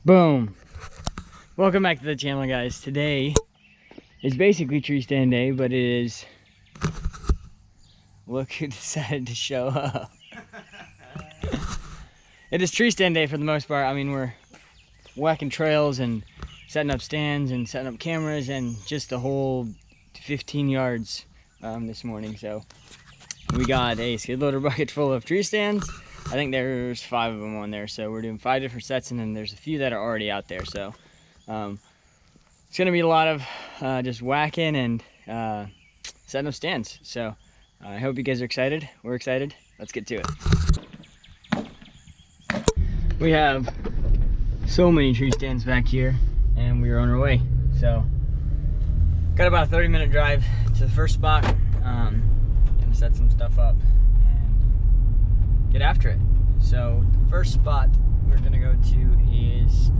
Boom. Welcome back to the channel, guys. Today is basically tree stand day, but it is, look who decided to show up. It is tree stand day for the most part. I mean, we're whacking trails and setting up stands and setting up cameras and just the whole 15 yards this morning. So we got a skid loader bucket full of tree stands. I think there's 5 of them on there, so we're doing 5 different sets, and then there's a few that are already out there. So it's gonna be a lot of just whacking and setting up stands. So I hope you guys are excited. We're excited. Let's get to it. We have so many tree stands back here, and we are on our way. So got about a 30-minute drive to the first spot. Gonna set some stuff up and get after it. So the first spot we're gonna go to is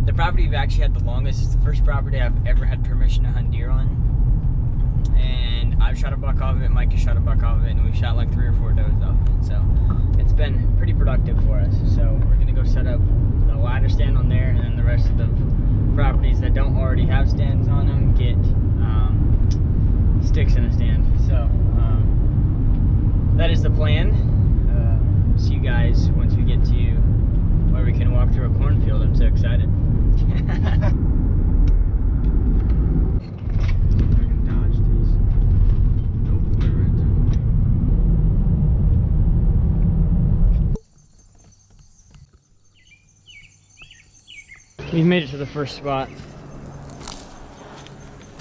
the property we've actually had the longest. It's the first property I've ever had permission to hunt deer on, and I've shot a buck off of it. Mike has shot a buck off of it, and we've shot like 3 or 4 does off of it. So it's been pretty productive for us. So we're gonna go set up the ladder stand on there, and then the rest of the properties that don't already have stands on them get sticks in a stand. So that is the plan. See you guys once we get to where we can walk through a cornfield. I'm so excited. We've made it to the first spot.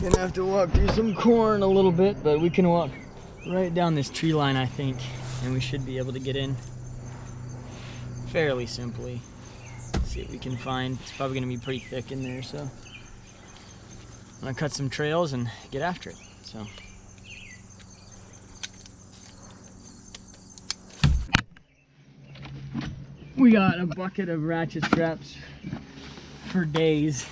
Gonna have to walk through some corn a little bit, but we can walk right down this tree line, I think, and we should be able to get in fairly simply. Let's see what we can find. It's probably gonna be pretty thick in there, so I'm gonna cut some trails and get after it. So we got a bucket of ratchet straps for days.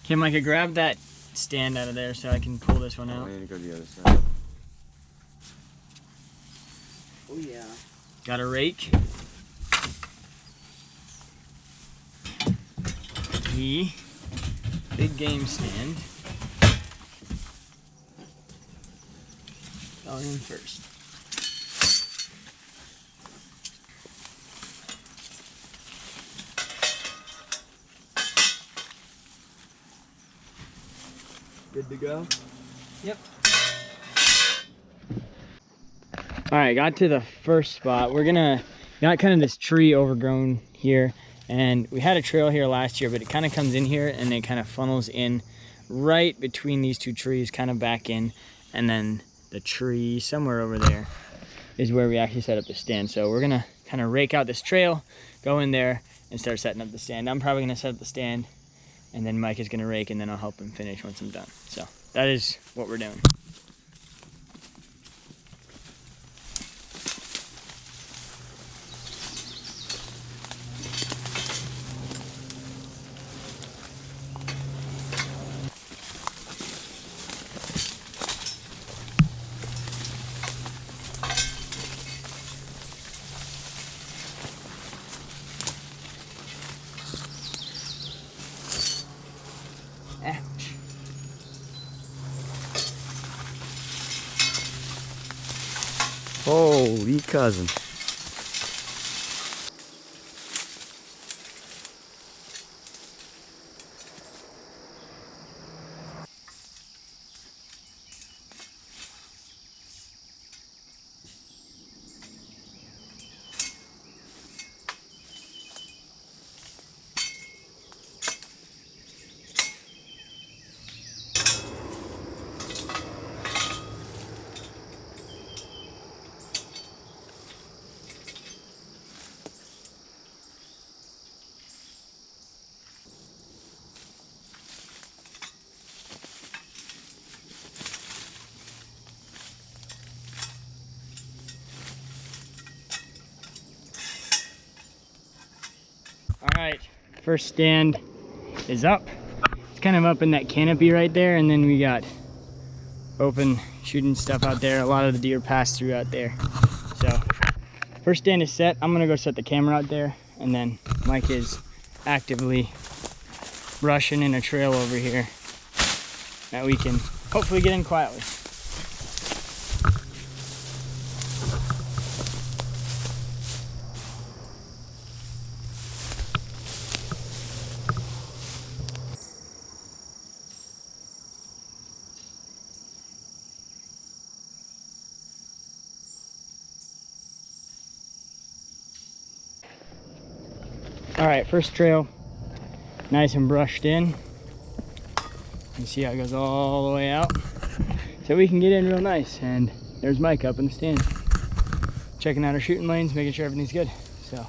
Can Micah grab that stand out of there so I can pull this one out? I need to go to the other side. Oh yeah. Got a rake. The big game stand. Going in first. Good to go? Yep. Alright, got to the first spot. We're gonna, got kind of this tree overgrown here, and we had a trail here last year, but it kind of comes in here and it kind of funnels in right between these 2 trees, kind of back in, and then the tree somewhere over there is where we actually set up the stand. So we're gonna kind of rake out this trail, go in there, and start setting up the stand. I'm probably gonna set up the stand, and then Mike is gonna rake, and then I'll help him finish once I'm done. So that is what we're doing. Ouch. Holy cousin. All right, first stand is up. It's kind of up in that canopy right there, and then we got open shooting stuff out there. A lot of the deer pass through out there. So first stand is set. I'm gonna go set the camera out there, and then Mike is actively brushing in a trail over here that we can hopefully get in quietly. All right, first trail, nice and brushed in. You can see how it goes all the way out. So we can get in real nice. And there's Mike up in the stand, checking out our shooting lanes, making sure everything's good. So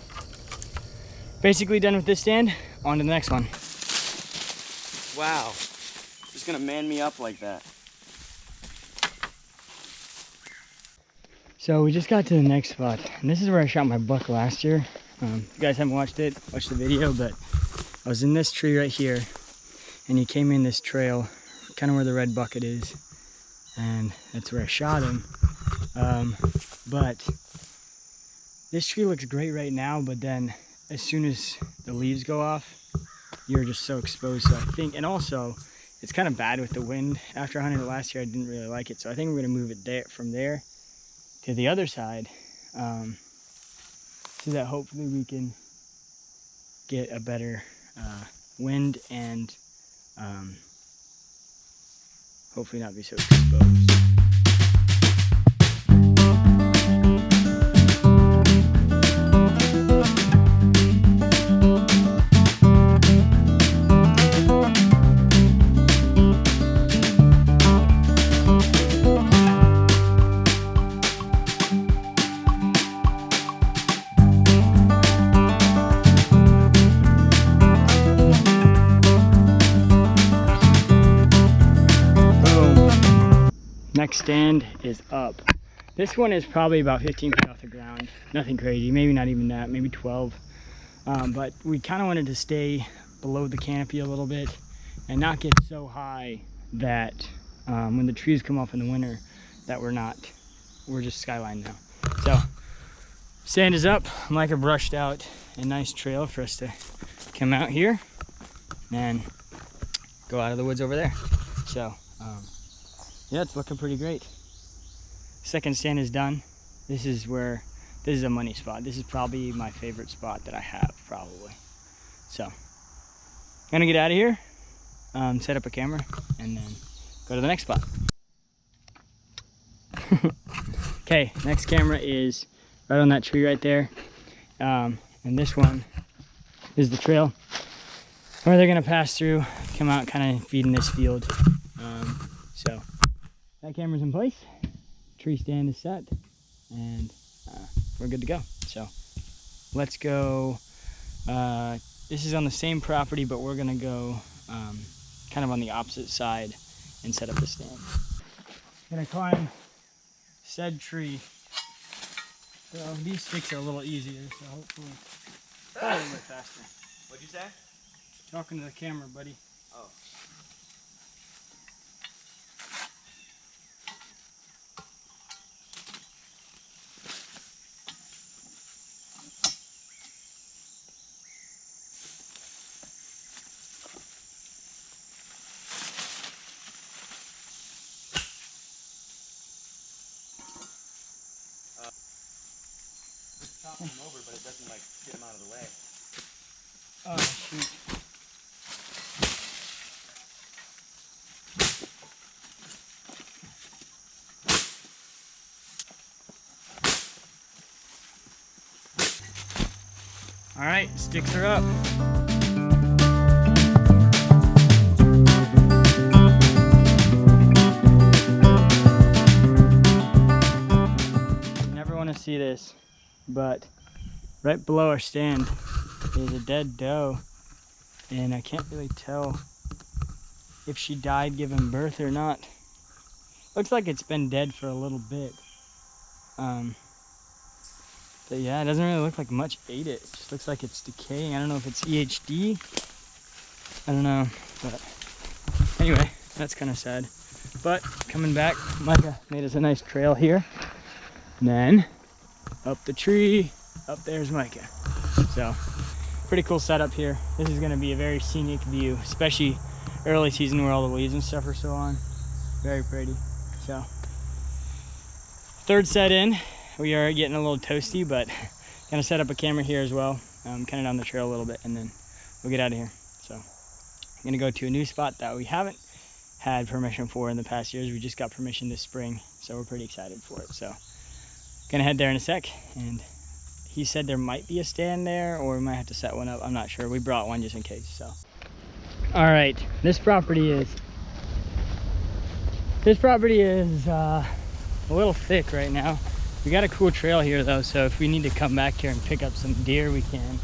basically done with this stand, on to the next one. Wow. Just gonna man me up like that. So we just got to the next spot, and this is where I shot my buck last year. If you guys haven't watched it, watch the video, but I was in this tree right here, and he came in this trail, kind of where the red bucket is, and that's where I shot him. But this tree looks great right now, but then as soon as the leaves go off, you're just so exposed. So I think, and also, it's kind of bad with the wind. After I hunted it last year, I didn't really like it, so I think we're gonna move it there, from there to the other side, so that hopefully we can get a better wind and hopefully not be so exposed. Next stand is up. This one is probably about 15 feet off the ground. Nothing crazy, maybe not even that, maybe 12. But we kind of wanted to stay below the canopy a little bit and not get so high that when the trees come off in the winter that we're just skyline now. So stand is up. Micah brushed out a nice trail for us to come out here and go out of the woods over there. So yeah, it's looking pretty great. Second stand is done. This is a money spot. This is probably my favorite spot that I have, probably. So, gonna get out of here, set up a camera, and then go to the next spot. Okay, next camera is right on that tree right there. And this one is the trail where they're gonna pass through, come out, kind of feed in this field. So that camera's in place, tree stand is set, and we're good to go. So let's go. This is on the same property, but we're gonna go kind of on the opposite side and set up the stand. Gonna climb said tree. So these sticks are a little easier, so hopefully a little bit faster. What'd you say? Talking to the camera, buddy. Oh. Chop them over, but it doesn't like get them out of the way. Oh shoot. All right, sticks are up. You never want to see this, but right below our stand is a dead doe, and I can't really tell if she died giving birth or not. Looks like it's been dead for a little bit. But yeah, it doesn't really look like much ate it. It just looks like it's decaying. I don't know if it's EHD. I don't know, but anyway, that's kind of sad. But coming back, Micah made us a nice trail here. And then up the tree, up there's Micah. So pretty cool setup here. This is gonna be a very scenic view, especially early season where all the leaves and stuff are still on. Very pretty. So, third set in. We are getting a little toasty, but gonna set up a camera here as well, kind of down the trail a little bit, and then we'll get out of here. So, I'm gonna go to a new spot that we haven't had permission for in the past years. We just got permission this spring, so we're pretty excited for it. So, gonna head there in a sec, and he said there might be a stand there, or we might have to set one up. I'm not sure. We brought one just in case. So, all right, this property is a little thick right now. We got a cool trail here though, so if we need to come back here and pick up some deer, we can.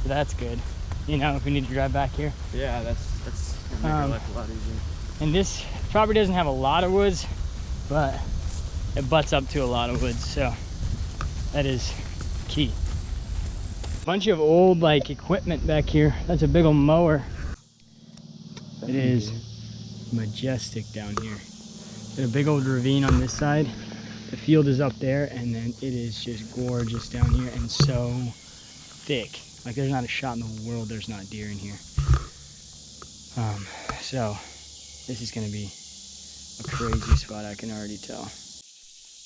So that's good. You know, if we need to drive back here. Yeah, that's gonna make our life a lot easier. And this property doesn't have a lot of woods, but it butts up to a lot of woods, so that is key. Bunch of old like equipment back here. That's a big old mower. It is majestic down here. Got a big old ravine on this side. The field is up there, and then it is just gorgeous down here and so thick. Like there's not a shot in the world there's not deer in here. So this is gonna be a crazy spot, I can already tell.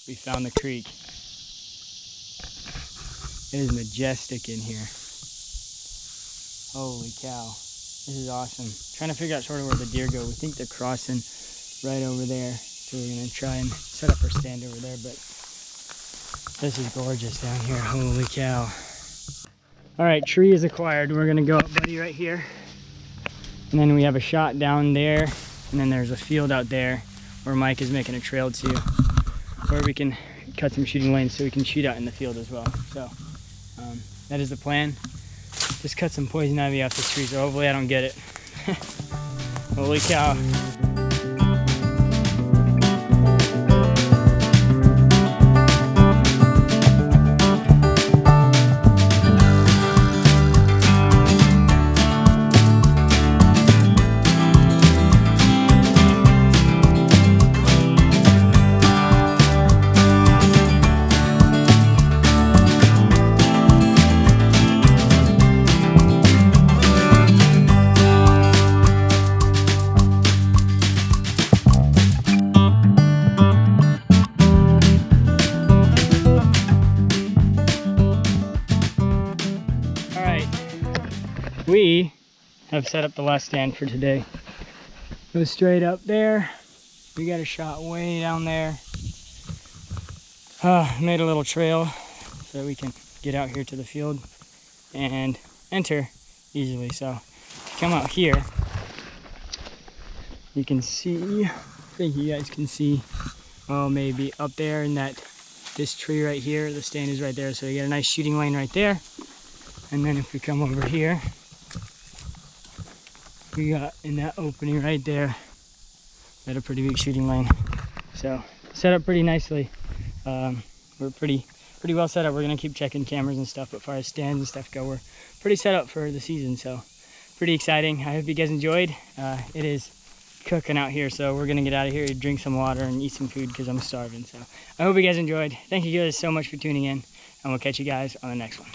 We found the creek. It is majestic in here. Holy cow, this is awesome. Trying to figure out sort of where the deer go. We think they're crossing right over there. So we're gonna try and set up our stand over there, but this is gorgeous down here, holy cow. All right, tree is acquired. We're gonna go up, buddy, right here. And then we have a shot down there, and then there's a field out there where Mike is making a trail to, where we can cut some shooting lanes so we can shoot out in the field as well. So that is the plan. Just cut some poison ivy off this tree, so hopefully I don't get it. Holy cow. We have set up the last stand for today. Go straight up there. We got a shot way down there. Made a little trail so we can get out here to the field and enter easily. So if you come out here, you can see, I think you guys can see, oh, maybe up there in this tree right here, the stand is right there. So you got a nice shooting lane right there. And then if we come over here, we got in that opening right there, got a pretty big shooting lane. So set up pretty nicely. We're pretty well set up. We're gonna keep checking cameras and stuff, but as far as stands and stuff go, we're pretty set up for the season. So pretty exciting. I hope you guys enjoyed. It is cooking out here, so we're gonna get out of here, drink some water and eat some food because I'm starving. So I hope you guys enjoyed. Thank you guys so much for tuning in, and we'll catch you guys on the next one.